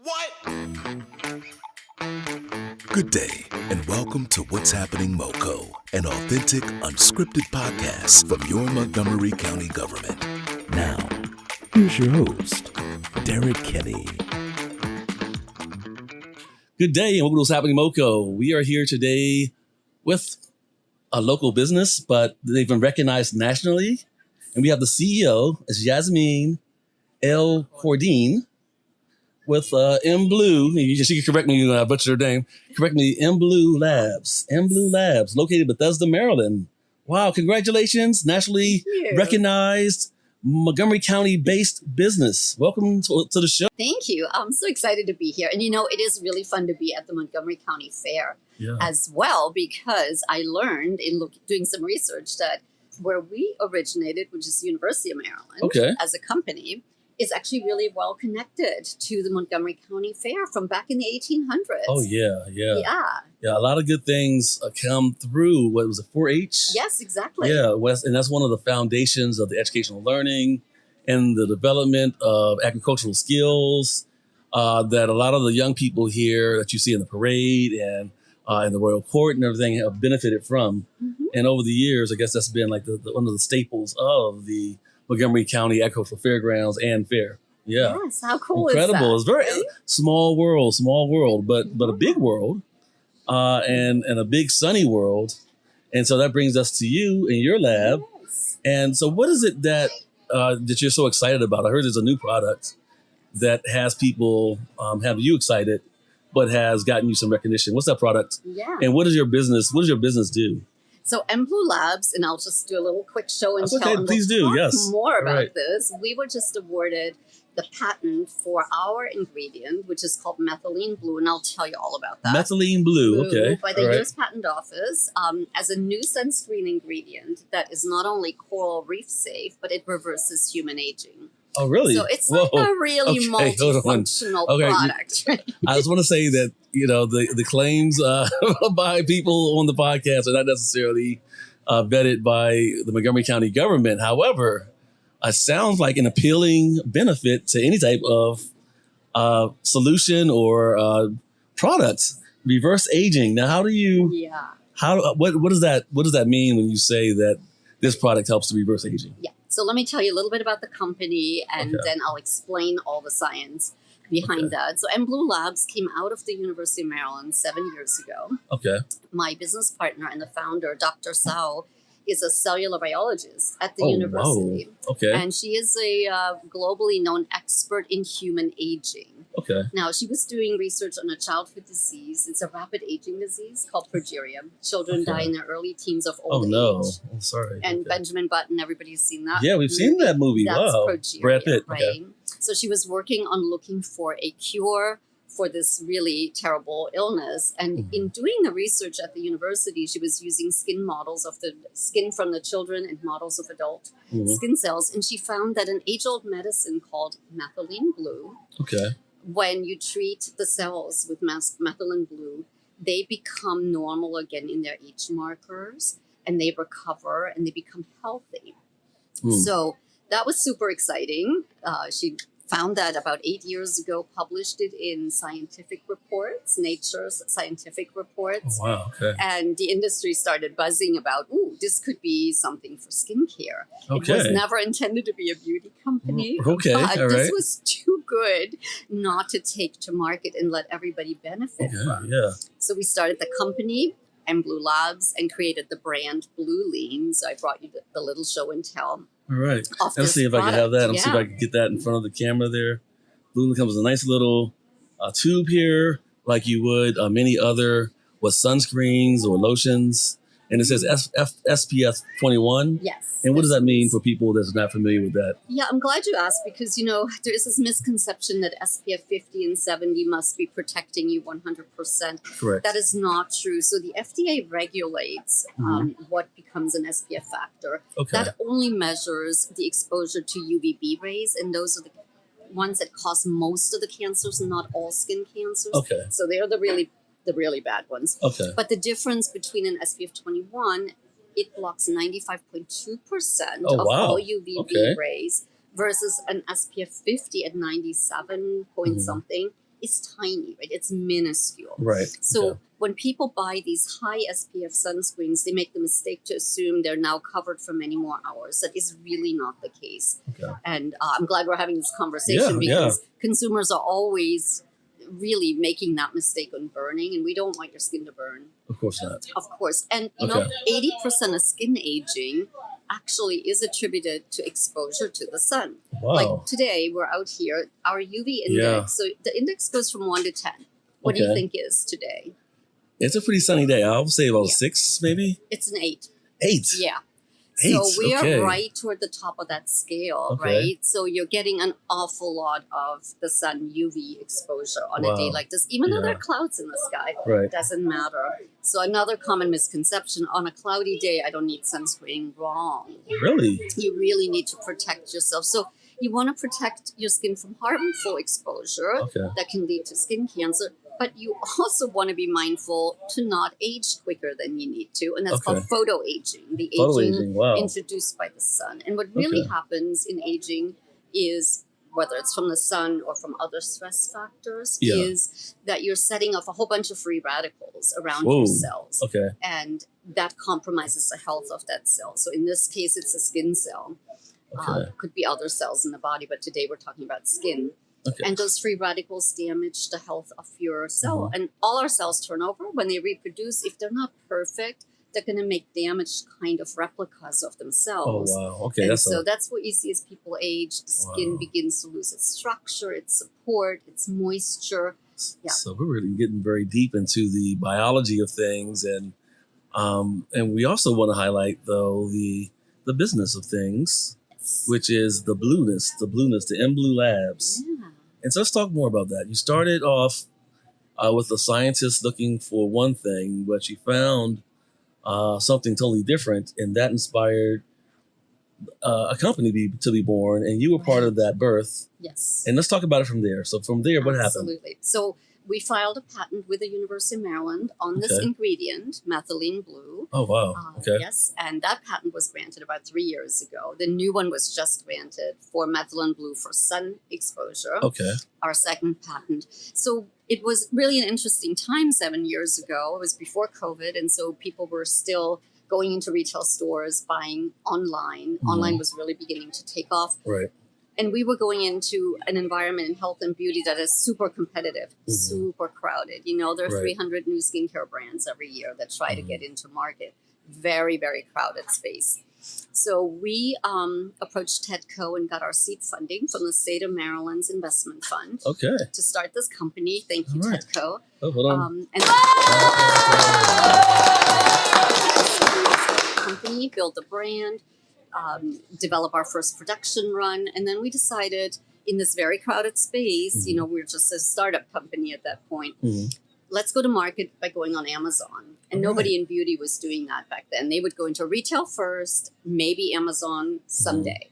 What? Good day, and welcome to What's Happening MoCo, an authentic, unscripted podcast from your Montgomery County government. Now, here's your host, Derek Kenny. Good day, and welcome to What's Happening MoCo. We are here today with a local business, but they've been recognized nationally. And we have the CEO, is Jasmin El Kordi, with M Blue. She can correct me when I butcher her name. Correct me, M Blue Labs. M Blue Labs, located in Bethesda, Maryland. Wow, congratulations, nationally recognized Montgomery County based business. Welcome to the show. Thank you. I'm so excited to be here. And it is really fun to be at the Montgomery County Fair as well, because I learned in doing some research that where we originated, which is the University of Maryland, as a company, is actually really well connected to the Montgomery County Fair from back in the 1800s. Oh, yeah. A lot of good things come through. What was it, 4-H? Yes, exactly. Yeah, and that's one of the foundations of the educational learning and the development of agricultural skills that a lot of the young people here that you see in the parade and in the Royal Court and everything have benefited from. Mm-hmm. And over the years, I guess that's been like one of the staples of the Montgomery County Agricultural Fairgrounds and Fair. Yeah. Yes, how cool Incredible. is that? It's very small world, but a big world and a big sunny world. And so that brings us to you in your lab. Yes. And so what is it that you're so excited about? I heard there's a new product that has people have you excited, but has gotten you some recognition. What's that product? Yeah. And what does your business do? So M Blue Labs, and I'll just do a little quick show and tell. Okay, please do. Yes. More about this. We were just awarded the patent for our ingredient, which is called Methylene Blue, and I'll tell you all about that. Methylene Blue, okay. By the U.S. Patent Office as a new sunscreen ingredient that is not only coral reef safe, but it reverses human aging. Oh, really? So it's like a really multifunctional product. I just want to say that, the claims by people on the podcast are not necessarily vetted by the Montgomery County government. However, it sounds like an appealing benefit to any type of solution or product. Reverse aging. Now, how do you? Yeah. What does that mean when you say that this product helps to reverse aging? Yeah. So let me tell you a little bit about the company, and then I'll explain all the science behind that. So M Blue Labs came out of the University of Maryland 7 years ago. Okay. My business partner and the founder, Dr. Sao, is a cellular biologist at the university. Wow. Okay. And she is a globally known expert in human aging. Okay. Now, she was doing research on a childhood disease. It's a rapid aging disease called progeria. Children die in their early teens of old age. Oh, no. I'm sorry. And Benjamin Button, everybody's seen that. Yeah, we've seen that movie. That's wow. progeria, Brad Pitt. right? Okay. So she was working on looking for a cure for this really terrible illness. And in doing the research at the university, she was using skin models of the skin from the children and models of adult skin cells. And she found that an age-old medicine called Methylene Blue, when you treat the cells with methylene blue, they become normal again in their age markers, and they recover and they become healthy. So that was super exciting. She found that about 8 years ago, published it in scientific reports, Nature's scientific reports. Oh, wow, okay. And the industry started buzzing about, this could be something for skincare. Okay. It was never intended to be a beauty company. Okay, but all right. This was too good not to take to market and let everybody benefit from. Yeah. So we started the company, M Blue Labs, and created the brand Blueline. So I brought you the little show and tell. All right. Let's see if I can have that. Let's see if I can get that in front of the camera there. Blueline comes with a nice little tube here, like you would many other sunscreens or lotions. And it says SPF 21. Yes. And what does that mean for people that's not familiar with that? Yeah, I'm glad you asked, because, there is this misconception that SPF 50 and 70 must be protecting you 100%. Correct. That is not true. So the FDA regulates what becomes an SPF factor. Okay. That only measures the exposure to UVB rays, and those are the ones that cause most of the cancers, not all skin cancers. Okay. So they're the really bad ones. Okay. But the difference between an SPF 21, it blocks 95.2% of all UVB rays versus an SPF 50 at 97 point something. is tiny, right? It's minuscule. Right. So when people buy these high SPF sunscreens, they make the mistake to assume they're now covered for many more hours. That is really not the case. Okay. And I'm glad we're having this conversation because consumers are always really making that mistake on burning, and we don't want your skin to burn. Of course not. Of course. And, you know, 80% of skin aging actually is attributed to exposure to the sun. Wow. Like today, we're out here, our UV index, so the index goes from 1 to 10. What do you think is today? It's a pretty sunny day. I would say about 6, maybe? It's an 8. 8? Yeah. 8, so we are right toward the top of that scale, right? So you're getting an awful lot of the sun UV exposure on a day like this. Even though there are clouds in the sky, it doesn't matter. So another common misconception, on a cloudy day, I don't need sunscreen. Wrong. Really? You really need to protect yourself. So you want to protect your skin from harmful exposure that can lead to skin cancer. But you also want to be mindful to not age quicker than you need to. And that's called photoaging, the aging introduced by the sun. And what really happens in aging is, whether it's from the sun or from other stress factors, is that you're setting off a whole bunch of free radicals around your cells. And that compromises the health of that cell. So in this case, it's a skin cell. Could be other cells in the body, but today we're talking about skin. And those free radicals damage the health of your cell. And all our cells turn over when they reproduce. If they're not perfect, they're going to make damaged kind of replicas of themselves. Oh, wow. Okay. And that's what you see as people age. The skin begins to lose its structure, its support, its moisture. Yeah. So we're really getting very deep into the biology of things. And we also want to highlight, though, the business of things, which is the blueness, the M Blue Labs. Yeah. And so let's talk more about that. You started off with a scientist looking for one thing, but you found something totally different, and that inspired a company to be born, and you were part of that birth. Yes. And let's talk about it from there. So from there, what happened? Absolutely. So we filed a patent with the University of Maryland on this ingredient, methylene blue. Oh, wow. Yes, and that patent was granted about 3 years ago. The new one was just granted for methylene blue for sun exposure. Our second patent. So it was really an interesting time 7 years ago. It was before COVID, and so people were still going into retail stores, buying online. Online was really beginning to take off. Right. And we were going into an environment in health and beauty that is super competitive, super crowded. You know, there are 300 new skincare brands every year that try to get into market. Very, very crowded space. So we approached TEDCO and got our seed funding from the state of Maryland's investment fund to start this company. Thank you, TEDCO. Oh, hold on. Company, build the brand, develop our first production run. And then we decided, in this very crowded space, you know, we were just a startup company at that point. Let's go to market by going on Amazon. And nobody in beauty was doing that back then. They would go into retail first, maybe Amazon someday.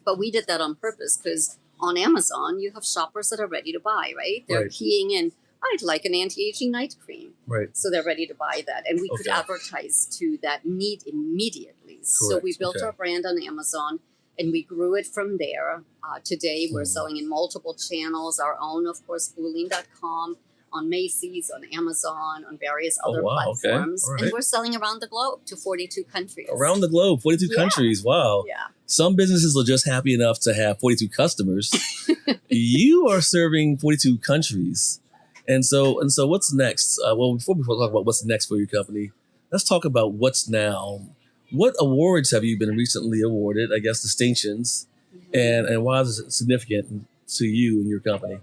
But we did that on purpose because on Amazon, you have shoppers that are ready to buy, right? They're keying in, I'd like an anti-aging night cream. Right. So they're ready to buy that. And we could advertise to that need immediately. So we built our brand on Amazon and we grew it from there. Today, we're selling in multiple channels, our own, of course, blueline.com, on Macy's, on Amazon, on various other platforms. And we're selling around the globe to 42 countries. Around the globe, 42 countries. Wow. Yeah. Some businesses are just happy enough to have 42 customers. You are serving 42 countries. And so what's next? Well, before we talk about what's next for your company, let's talk about what's now. What awards have you been recently awarded? I guess distinctions. And why is it significant to you and your company?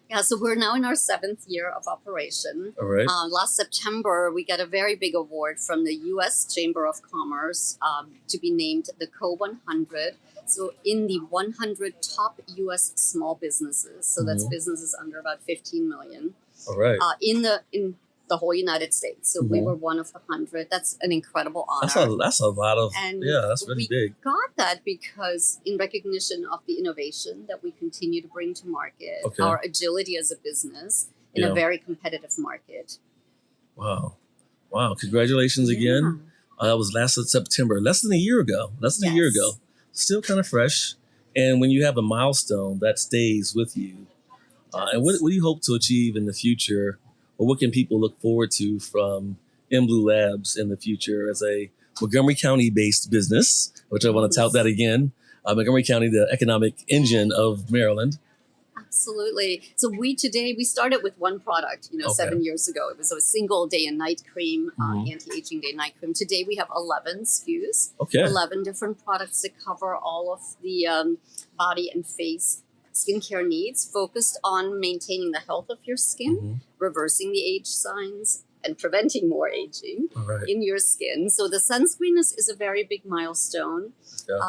Yeah, so we're now in our 7th year of operation. All right. Last September, we got a very big award from the U.S. Chamber of Commerce to be named the Co-100. So in the 100 top U.S. small businesses. So that's businesses under about 15 million. All right. In the whole United States. So we were one of the 100. That's an incredible honor. That's a lot of, that's really big. We got that because in recognition of the innovation that we continue to bring to market, our agility as a business in a very competitive market. Wow. Congratulations again. That was last September, less than a year ago. Still kind of fresh. And when you have a milestone that stays with you, And what do you hope to achieve in the future, or what can people look forward to from M Blue Labs in the future as a Montgomery County-based business, which I want to tout that again. Montgomery County, the economic engine of Maryland. Absolutely. So we started with one product, 7 years ago. It was a single day and night cream, anti-aging day and night cream. Today we have 11 SKUs, 11 different products that cover all of the body and face skincare needs, focused on maintaining the health of your skin, reversing the age signs, and preventing more aging in your skin. So the sunscreen is a very big milestone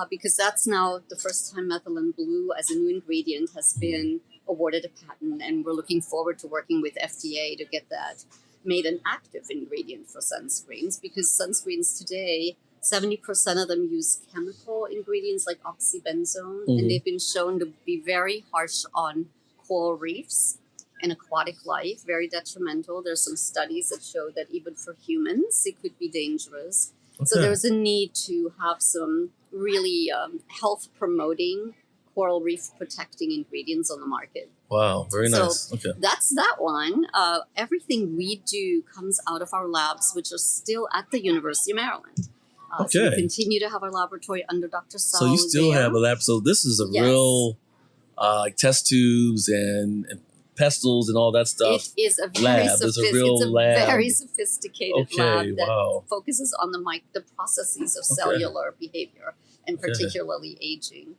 because that's now the first time Methylene Blue as a new ingredient has been awarded a patent. And we're looking forward to working with FDA to get that made an active ingredient for sunscreens, because sunscreens today, 70% of them use chemical ingredients like oxybenzone, and they've been shown to be very harsh on coral reefs and aquatic life, very detrimental. There's some studies that show that even for humans, it could be dangerous. So there's a need to have some really health-promoting, coral reef protecting ingredients on the market. Wow, very nice. So that's that one. Everything we do comes out of our labs, which are still at the University of Maryland. So we continue to have our laboratory under Dr. Sal. So you still have a lab. So this is a real test tubes and pestles and all that stuff. It is a very lab. Very sophisticated lab that focuses on the processes of cellular behavior and particularly aging.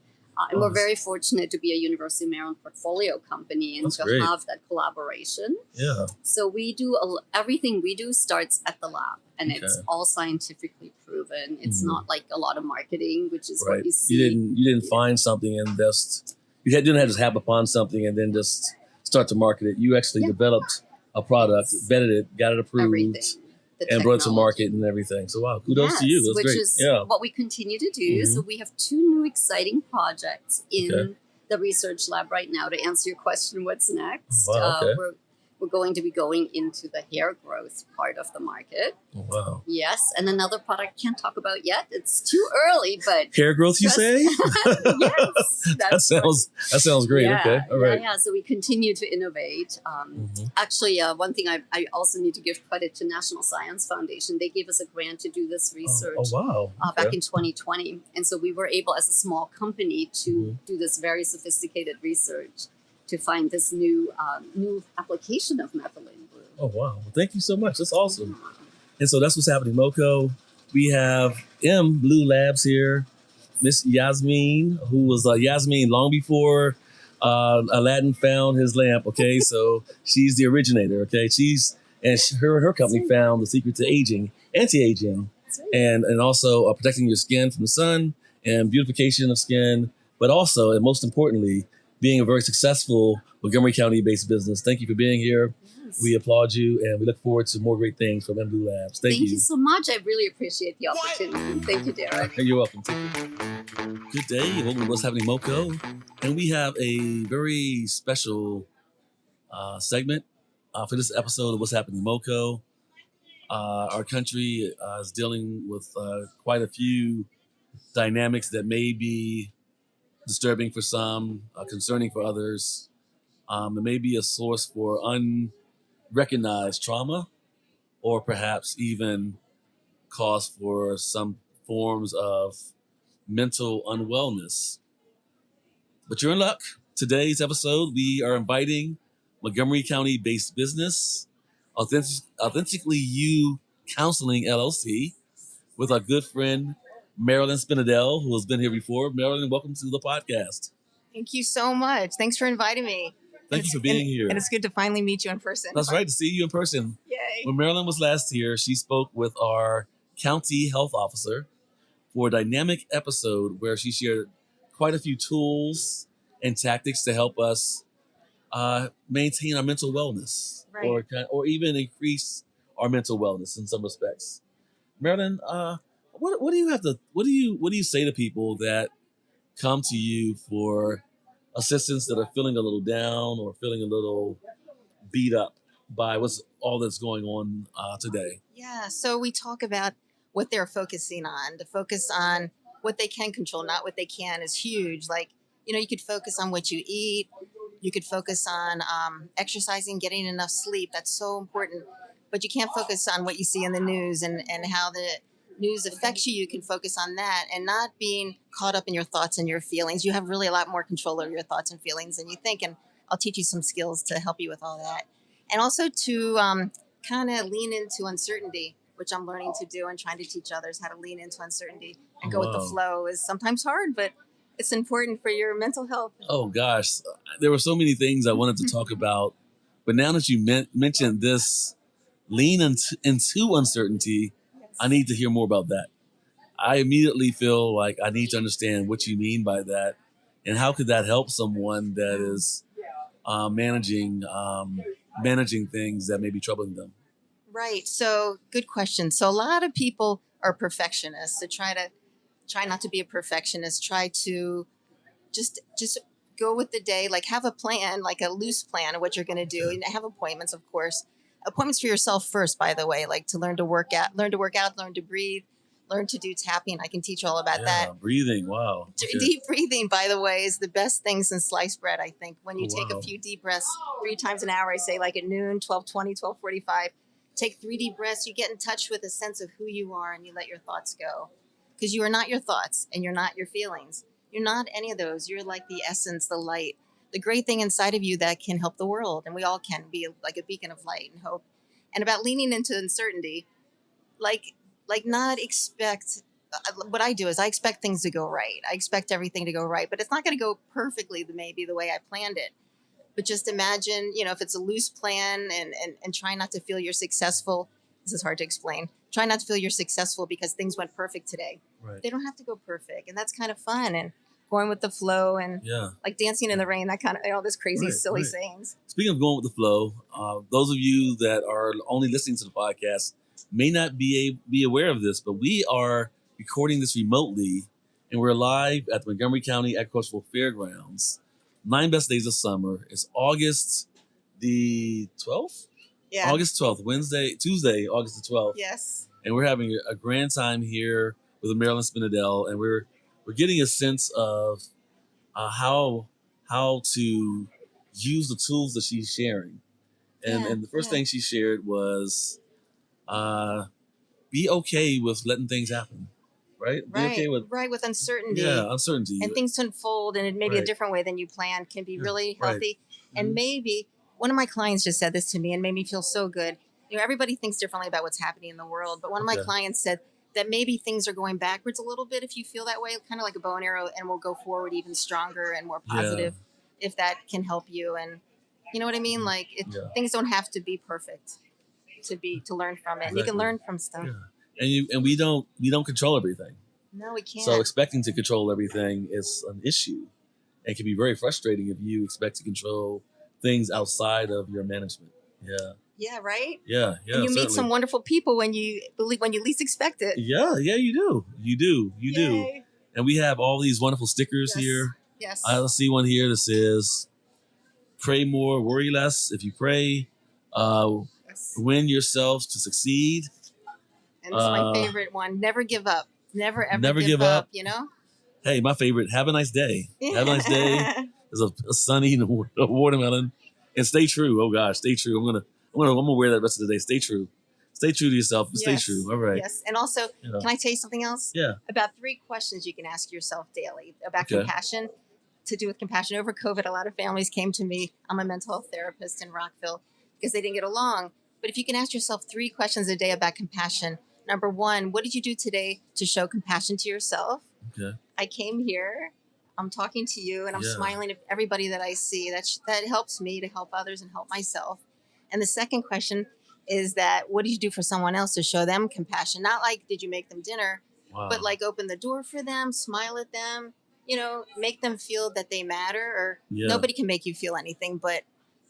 And we're very fortunate to be a University of Maryland portfolio company and have that collaboration. Yeah. So we do everything we do starts at the lab, and it's all scientifically proven. It's not like a lot of marketing, which is what you see. You didn't find something and didn't have to happen upon something and then just start to market it. You actually developed a product, vetted it, got it approved, and brought it to market and everything. So wow, kudos to you. That's great. Which is what we continue to do. So we have 2 new exciting projects in the research lab right now. To answer your question, what's next? We're going to be going into the hair growth part of the market. Oh, wow. Yes. And another product I can't talk about yet. It's too early, but... Hair growth, you say? Yes. That sounds great. Yeah, okay. All right. Yeah. So we continue to innovate. Actually, one thing I also need to give credit to National Science Foundation. They gave us a grant to do this research back in 2020. And so we were able, as a small company, to do this very sophisticated research to find this new application of Methylene Blue. Oh, wow. Well, thank you so much. That's awesome. And so that's what's happening, MoCo. We have M Blue Labs here, Miss Jasmin, who was Jasmin long before Aladdin found his lamp, okay? So she's the originator, okay? Her company found the secret to aging, anti-aging, and also protecting your skin from the sun and beautification of skin, but also, and most importantly, being a very successful Montgomery County-based business. Thank you for being here. Yes. We applaud you, and we look forward to more great things from M Blue Labs. Thank you so much. I really appreciate the opportunity. Thank you, Derek. You're welcome. Good day. Welcome to What's Happening MoCo. And we have a very special segment for this episode of What's Happening MoCo. Our country is dealing with quite a few dynamics that may be disturbing for some, concerning for others. It may be a source for unrecognized trauma, or perhaps even cause for some forms of mental unwellness. But you're in luck. Today's episode, we are inviting Montgomery County-based business, Authentically You Counseling LLC, with our good friend, Marilyn Spenadel, who has been here before. Marilyn, welcome to the podcast. Thank you so much. Thanks for inviting me. Thank you for being here. And it's good to finally meet you in person. That's right, to see you in person. Yay. When Marilyn was last here, she spoke with our county health officer for a dynamic episode where she shared quite a few tools and tactics to help us maintain our mental wellness, or even increase our mental wellness in some respects. Marilyn, What do you say to people that come to you for assistance that are feeling a little down or feeling a little beat up by all that's going on today? Yeah, so we talk about what they're focusing on. To focus on what they can control, not what they can, is huge. Like, you could focus on what you eat, You could focus on exercising, getting enough sleep. That's so important. But you can't focus on what you see in the news and how the news affects you. You can focus on that and not being caught up in your thoughts and your feelings. You have really a lot more control over your thoughts and feelings than you think. And I'll teach you some skills to help you with all that. And also to kind of lean into uncertainty, which I'm learning to do and trying to teach others how to lean into uncertainty and go with the flow is sometimes hard, but it's important for your mental health. Oh gosh, there were so many things I wanted to talk about, but now that you mentioned this, lean into uncertainty, I need to hear more about that. I immediately feel like I need to understand what you mean by that, and how could that help someone that is managing things that may be troubling them. Right. So good question. So a lot of people are perfectionists. So try not to be a perfectionist. Try to just go with the day. Like have a plan, like a loose plan of what you're going to do. And have appointments, of course. Appointments for yourself first, by the way. Like to learn to work out, learn to breathe, learn to do tapping. I can teach all about that. Breathing. Wow. Okay. Deep breathing, by the way, is the best thing since sliced bread, I think. When you take a few deep breaths 3 times an hour, I say like at noon, 12:20, 12:45. Take 3 deep breaths. You get in touch with a sense of who you are and you let your thoughts go. Because you are not your thoughts and you're not your feelings. You're not any of those. You're like the essence, the light, the great thing inside of you that can help the world. And we all can be like a beacon of light and hope. And about leaning into uncertainty, like not expect, what I do is I expect things to go right. I expect everything to go right, but it's not going to go perfectly maybe the way I planned it. But just imagine, if it's a loose plan and try not to feel you're successful. This is hard to explain. Try not to feel you're successful because things went perfect today. Right. They don't have to go perfect. And that's kind of fun and going with the flow and like dancing in the rain, that kind of, all this crazy, silly sayings. Speaking of going with the flow, those of you that are only listening to the podcast may not be aware of this, but we are recording this remotely and we're live at the Montgomery County Agricultural Fairgrounds. 9 best days of summer. It's August the 12th? Yeah. August 12th, Tuesday, August the 12th. Yes. And we're having a grand time here with Marilyn Spenadel, and we're getting a sense of how to use the tools that she's sharing. And the first thing she shared was be okay with letting things happen. Right? Be okay with uncertainty. Yeah, uncertainty. And things to unfold in maybe a different way than you planned can be really healthy. And maybe one of my clients just said this to me and made me feel so good. Everybody thinks differently about what's happening in the world, but one of my clients said that maybe things are going backwards a little bit if you feel that way, kind of like a bow and arrow, and we'll go forward even stronger and more positive if that can help you. And you know what I mean? Like things don't have to be perfect to learn from it. Exactly. And you can learn from stuff. Yeah. And we don't control everything. No, we can't. So expecting to control everything is an issue. It can be very frustrating if you expect to control things outside of your management. Yeah. Yeah, right? Yeah. And you meet some wonderful people when you least expect it. Yeah, you do. You do. And we have all these wonderful stickers here. Yes. I see one here that says, pray more, worry less. If you pray, win yourselves to succeed. And it's my favorite one. Never give up. Never, ever give up, Hey, my favorite. Have a nice day. Have a nice day. There's a sunny and a watermelon. And stay true. Oh gosh, stay true. I'm gonna wear that rest of the day. Stay true. Stay true to yourself. Stay true. All right. Yes. And also, can I tell you something else? Yeah. About 3 questions you can ask yourself daily about compassion. To do with compassion. Over COVID, a lot of families came to me. I'm a mental health therapist in Rockville because they didn't get along. But if you can ask yourself 3 questions a day about compassion. Number 1, what did you do today to show compassion to yourself? Okay. I came here. I'm talking to you and I'm smiling at everybody that I see. That helps me to help others and help myself. And the second question is that what did you do for someone else to show them compassion? Not like, did you make them dinner, but like open the door for them, smile at them, make them feel that they matter. Or nobody can make you feel anything, but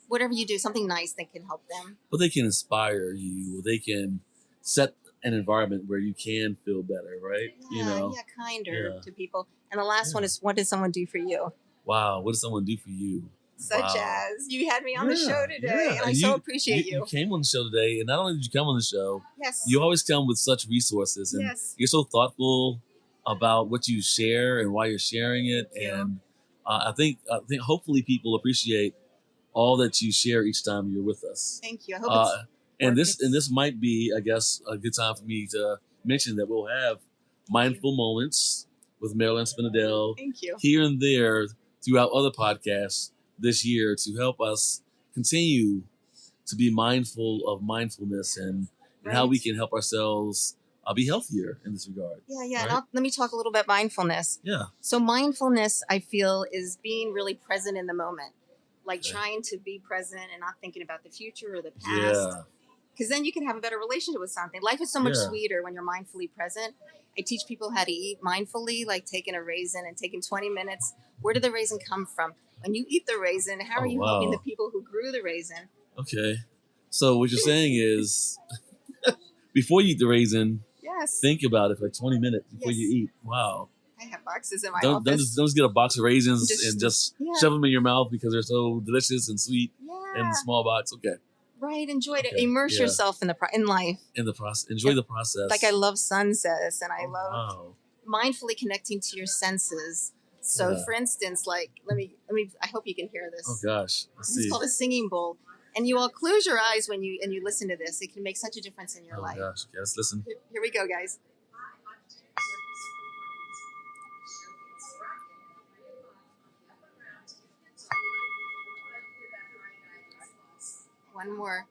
whatever you do, something nice that can help them. But they can inspire you. They can set an environment where you can feel better, right? Kinder to people. And the last one is, what did someone do for you? Wow, what did someone do for you? Such as, you had me on the show today, and I so appreciate you. You came on the show today, and not only did you come on the show, yes, you always come with such resources, and you're so thoughtful about what you share and why you're sharing it, and I think hopefully people appreciate all that you share each time you're with us. Thank you. I hope And it's this might be, I guess, a good time for me to mention that we'll have mindful moments with Marilyn Spenadel Thank you. here and there throughout other podcasts this year to help us continue to be mindful of mindfulness and how we can help ourselves be healthier in this regard. Yeah, yeah. Right? And let me talk a little bit mindfulness. Yeah. So mindfulness, I feel, is being really present in the moment, like Okay. trying to be present and not thinking about the future or the past. Yeah. Because then you can have a better relationship with something. Life is so much Yeah. sweeter when you're mindfully present. I teach people how to eat mindfully, like taking a raisin and taking 20 minutes. Where did the raisin come from? When you eat the raisin, how are Oh, you helping wow. the people who grew the raisin? Okay. So what you're saying is, before you eat the raisin, Yes. think about it for like 20 minutes before Yes. you eat. Wow. I have boxes in my Don't office. just get a box of raisins and just Yeah. shove them in your mouth because they're so delicious and sweet in Yeah. a small box. Okay. Right. Enjoy it. Okay, Immerse yeah. yourself in life. In the process, enjoy the process. Like I love sunsets and I Oh, love wow. mindfully connecting to your senses. So Yeah. for instance, like let me I hope you can hear this. Oh gosh. Let's This is see. called a singing bowl. And you all close your eyes when you listen to this. It can make such a difference in your Oh life. gosh. Okay, let's listen. Here we go, guys. One more.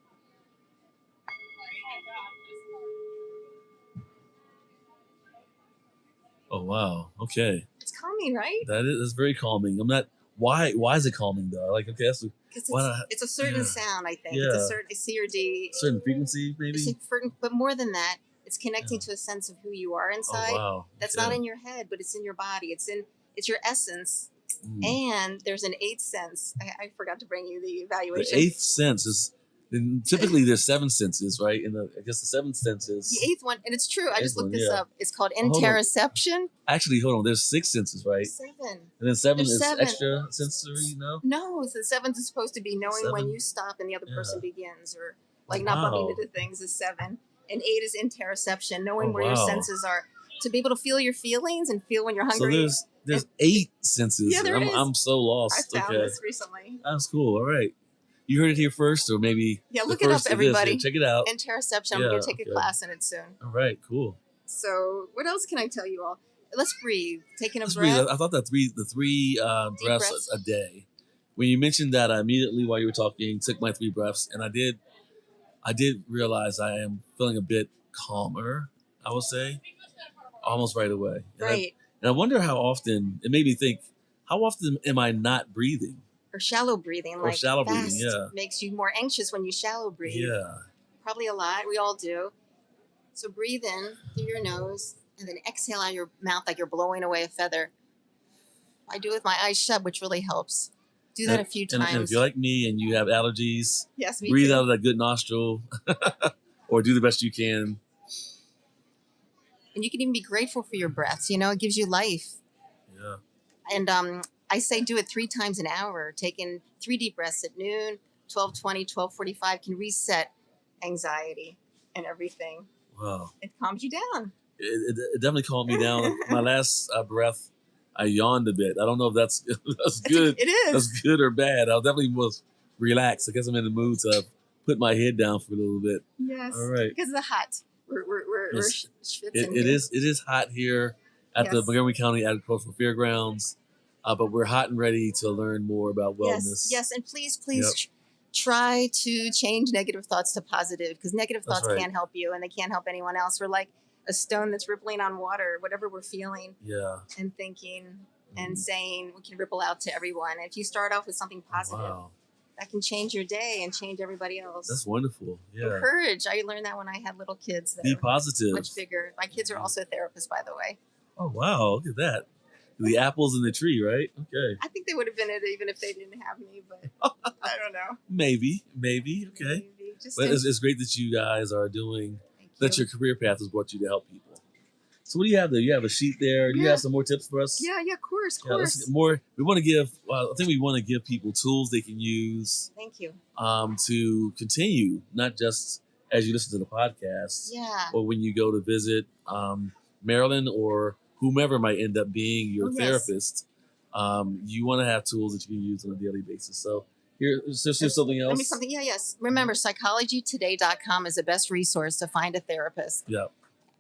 Oh wow. Okay. It's calming, right? That's very calming. I'm not. Why is it calming though? Like okay, that's Because why not- it's a certain yeah. sound, I think. Yeah. It's a certain C or D. certain frequency maybe. It's a certain, but more than that, it's connecting Yeah. to a sense of who you are Oh inside. wow. That's Okay. not in your head, but it's in your body. It's your essence. Mm. And there's an eighth sense. I forgot to bring you the The evaluation. eighth sense is. And typically, there's 7 senses, right? And I guess the seventh sense is. The eighth one, and it's true. I Eighth just looked one, this yeah. up. It's called hold on. interoception. Actually, hold on. There's 6 senses, right? 7. And then 7 There's is 7. extra sensory, no? No, so the seventh is supposed to be knowing when 7? you stop and the other Yeah. person begins, or like Oh, not bumping wow. into things is 7. And 8 is interoception, knowing Oh, where your wow. senses are, to be able to feel your feelings and feel when you're So hungry. there's 8 senses. Yeah, there is. I'm so I lost. found Okay. this recently. That's cool. All right. You heard it here first, or maybe Yeah, the look it up, first of this. everybody. Yeah, check it out. Interoception. I'm Yeah, going to take okay. a class in it soon. All right, cool. So, what else can I tell you all? Let's breathe. Taking a Let's breath. breathe. I thought that the three breaths breaths. a day. When you mentioned that, I immediately, while you were talking, took my 3 breaths, and I did realize I am feeling a bit calmer. I would say, almost right away. Right. And I wonder how often it made me think. How often am I not breathing? Or shallow breathing. Or Like shallow breathing, fast yeah. makes you more anxious when you shallow breathe. Yeah. Probably a lot. We all do. So breathe in through your nose and then exhale out your mouth like you're blowing away a feather. I do it with my eyes shut, which really helps. Do that a few times. And if you're like me and you have allergies, yes, me breathe too. out of that good nostril, or do the best you can. And you can even be grateful for your breaths. You know, it gives you life. Yeah. And I say do it 3 times an hour. Taking 3 deep breaths at noon, 12:20, 12:45 can reset anxiety and everything. Wow. It calms you down. It definitely calmed me down. My last breath, I yawned a bit. I don't know if that's good. It is. That's good or bad. I definitely was relaxed. I guess I'm in the mood to put my head down for a little bit. Yes. All right. Because of the hot. We're Yes. schwitzing It here. is hot here at the Yes. Montgomery County Agricultural Fairgrounds, but we're hot and ready to learn more about wellness. Yes, and please Yep. try to change negative thoughts to positive, because negative That's thoughts right. can't help you and they can't help anyone else. We're like a stone that's rippling on water. Whatever we're feeling Yeah. and thinking Mhm. and saying, we can ripple out to everyone. If you start off with something positive, Wow. that can change your day and change everybody else. That's wonderful. Yeah. Courage. I learned that when I had little kids that Be were positive. much bigger. My kids are also therapists, by the way. Oh wow, look at that. The apples in the tree, right? Okay. I think they would have been it even if they didn't have me, but I don't know. Maybe. Okay. Maybe. Just But it's great that you guys are doing that. Your career path has brought you to help people. So what do you have there? You have a sheet there. Do you Yeah. have some more tips for us? Yeah, of course, Yeah, let's get more. We want to give. I think we want to give people tools they can use Thank you. to continue, not just as you listen to the podcast, Yeah. or when you go to visit Marilyn or whomever might end up being your Oh, yes. therapist. you want to have tools that you can use on a daily basis. So here's something else. Let me something. Yeah, yes. Remember, psychologytoday.com is the best resource to find a therapist. Yeah.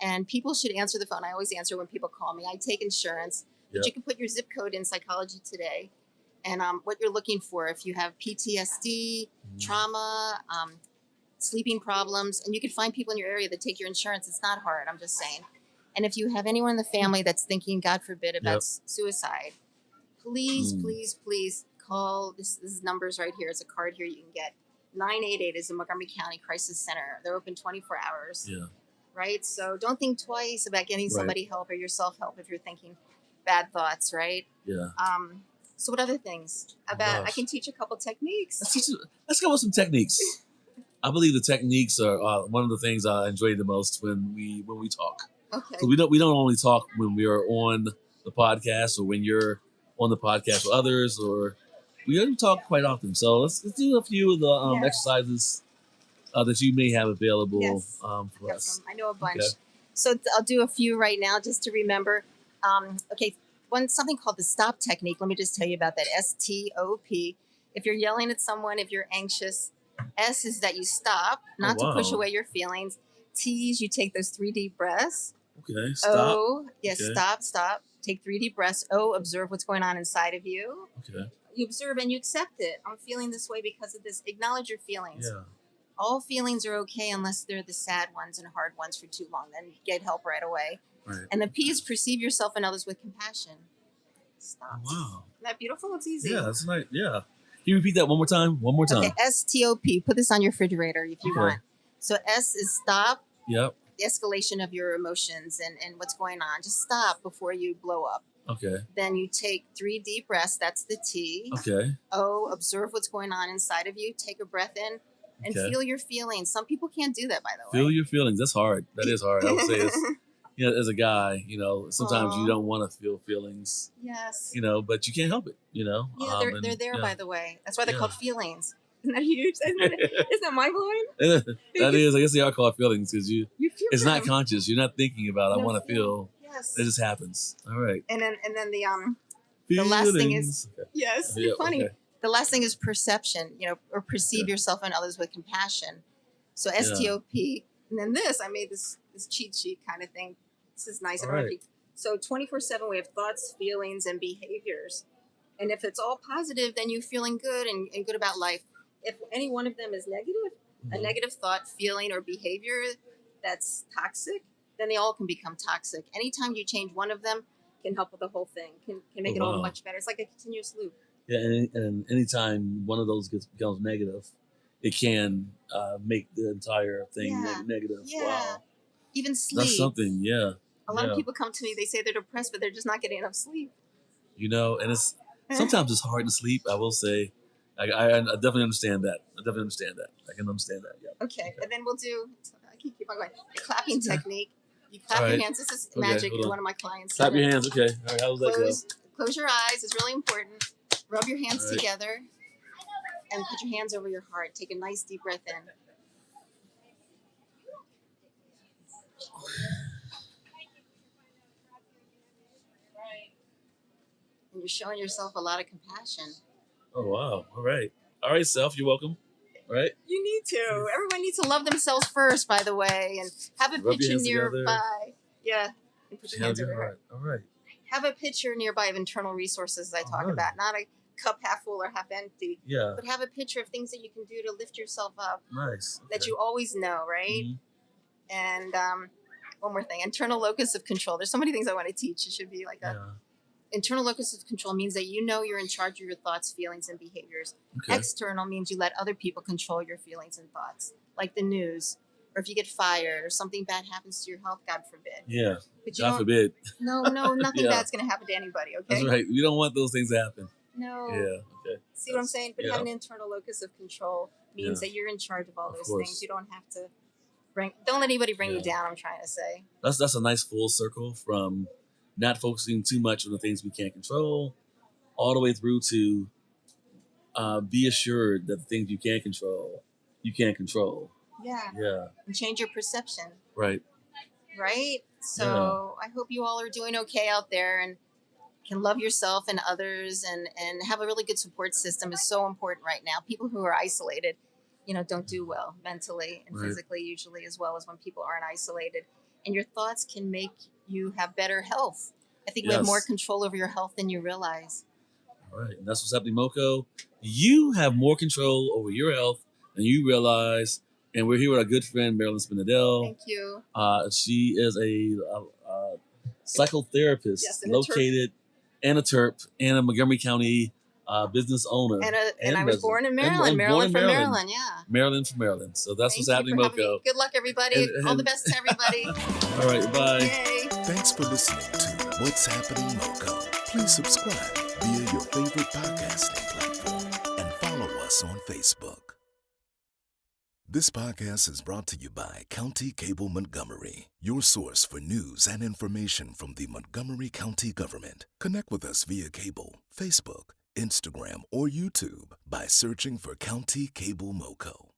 And people should answer the phone. I always answer when people call me. I take insurance, but Yep. you can put your zip code in Psychology Today and what you're looking for. If you have PTSD, trauma, sleeping problems, and you can find people in your area that take your insurance. It's not hard. I'm just saying. And if you have anyone in the family that's thinking, God forbid, about Yep. suicide, please, Mm. please call. This is numbers right here. It's a card here you can get. 988 is the Montgomery County Crisis Center. They're open 24 hours. Yeah. Right? So don't think twice about getting Right. somebody help or yourself help if you're thinking bad thoughts, right? Yeah. So what other things? I Gosh. can teach a couple techniques. Let's go with some techniques. I believe the techniques are one of the things I enjoy the most when we talk. Okay. So we don't only talk when we are on the podcast or when you're on the podcast with others, or we don't talk quite often. So let's do a few of the Yeah. exercises that you may have available Yes. for Got us. some. I know a bunch. Okay. So I'll do a few right now just to remember. Okay, something called the stop technique. Let me just tell you about that. STOP. If you're yelling at someone, if you're anxious, S is that you stop, not to push wow. away your feelings. T is you take those 3 deep breaths. Okay. Stop. O, yes, Okay. stop. Take 3 deep breaths. O, observe what's going on inside of you. Okay. You observe and you accept it. I'm feeling this way because of this. Acknowledge your feelings. Yeah. All feelings are okay unless they're the sad ones and hard ones for too long. Then get help right away. Right. And the P is perceive yourself and others with compassion. Stop. Wow. Isn't that beautiful? It's easy. Yeah, that's nice. Yeah. Can you repeat that one more time? One more time. Okay, STOP. Put this on your refrigerator if you Okay. want. So S is stop, Yep. the escalation of your emotions and what's going on. Just stop before you blow up. Okay. Then you take 3 deep breaths. That's the T. Okay. O, observe what's going on inside of you. Take a breath in and Okay. feel your feelings. Some people can't do that, by the way. Feel your feelings. That's hard. That is hard. I would say it's, as a guy, sometimes Aw. you don't want to feel feelings, Yes. but you can't help it, Yeah, and, they're there, yeah. by the way. That's why they're Yeah. called feelings. Isn't that huge? Isn't that mind blowing? That is, I guess they are called feelings because You feel it's not them. conscious. You're not thinking about, I No, want to feel. Yes. It just happens. All right. And then the last thing is- Feelings. Okay. yes, Yeah, funny. okay. The last thing is perception, or perceive Yeah. yourself and others with compassion. So STOP. And then I made this cheat sheet kind of thing. This is nice. I don't know if Alright. you- So 24/7 we have thoughts, feelings, and behaviors. And if it's all positive, then you're feeling good and good about life. If any one of them is negative, a Mhm. negative thought, feeling, or behavior that's toxic, then they all can become toxic. Anytime you change one of them can help with the whole thing, can make Oh, it all wow. much better. It's like a continuous loop. Yeah, and anytime one of those becomes negative, it can make the entire thing Yeah. negative. Yeah. Wow. Even sleep. That's something, yeah. A lot yeah. of people come to me, they say they're depressed, but they're just not getting enough sleep. And it's sometimes it's hard to sleep. I will say, I definitely understand that. I can understand that. Yeah. Okay, Okay. and then we'll do, I can keep on going, the clapping Yeah. technique. You clap All your right. hands. This is Okay, magic. hold on. One of my clients. Clap said your it. hands. Okay. All right. How does that Close your eyes. It's really important. Rub your hands All right. together and put your hands over your heart. Take a nice deep breath in. And you're showing yourself a lot of compassion. go? Oh wow. All right. All right, Self. You're welcome. All right. You need to. Everyone needs to love themselves first, by the way, and have a Rub your picture hands together. nearby. Yeah. And put your hands over your heart. All right. Have a picture nearby of internal resources I talk Alright. about, not a cup half full or half empty, Yeah. but have a picture of things that you can do to lift yourself up Nice. that Okay. you always know, right? Mhm. And one more thing, internal locus of control. There's so many things I want to teach. It should be like Yeah. internal locus of control means that you know you're in charge of your thoughts, feelings, and behaviors. Okay. External means you let other people control your feelings and thoughts, like the news, or if you get fired or something bad happens to your health, God forbid. Yeah. But you God don't, forbid. no, nothing Yeah. bad's going to happen to anybody, okay? That's right. We don't want those things to happen. No. Yeah. Okay. See what I'm saying? But Yeah. having an internal locus of control means Yeah. that you're in charge of all Of those course. things. You don't have to don't let anybody bring you Yeah. down, I'm trying to say. That's a nice full circle from not focusing too much on the things we can't control, all the way through to be assured that the things you can control, you can't control. Yeah. Yeah. And change your perception, Right. right? So I hope you all are doing okay out there and can love yourself and others and have a really good support system is so important right now. People who are isolated, don't do well mentally and Right. physically usually, as well as when people aren't isolated. And your thoughts can make you have better health. I think we have more Yes. control over your health than you realize. All right. And that's what's happening, Moko. You have more control over your health than you realize. And we're here with our good friend, Marilyn Spenadel. Thank you. She is a psychotherapist Yes, and a located and a terp and a Montgomery County business owner. And I was resident. born in And Maryland. born Maryland in from Maryland. Maryland, yeah. Maryland from Maryland. So that's what's happening, Thank you for having Moko. me. Good luck, everybody. And- All the best to everybody. All right, bye. Yay. Thanks for listening to What's Happening Moco. Please subscribe via your favorite podcasting platform and follow us on Facebook. This podcast is brought to you by County Cable Montgomery, your source for news and information from the Montgomery County government. Connect with us via cable, Facebook, Instagram, or YouTube by searching for County Cable Moco.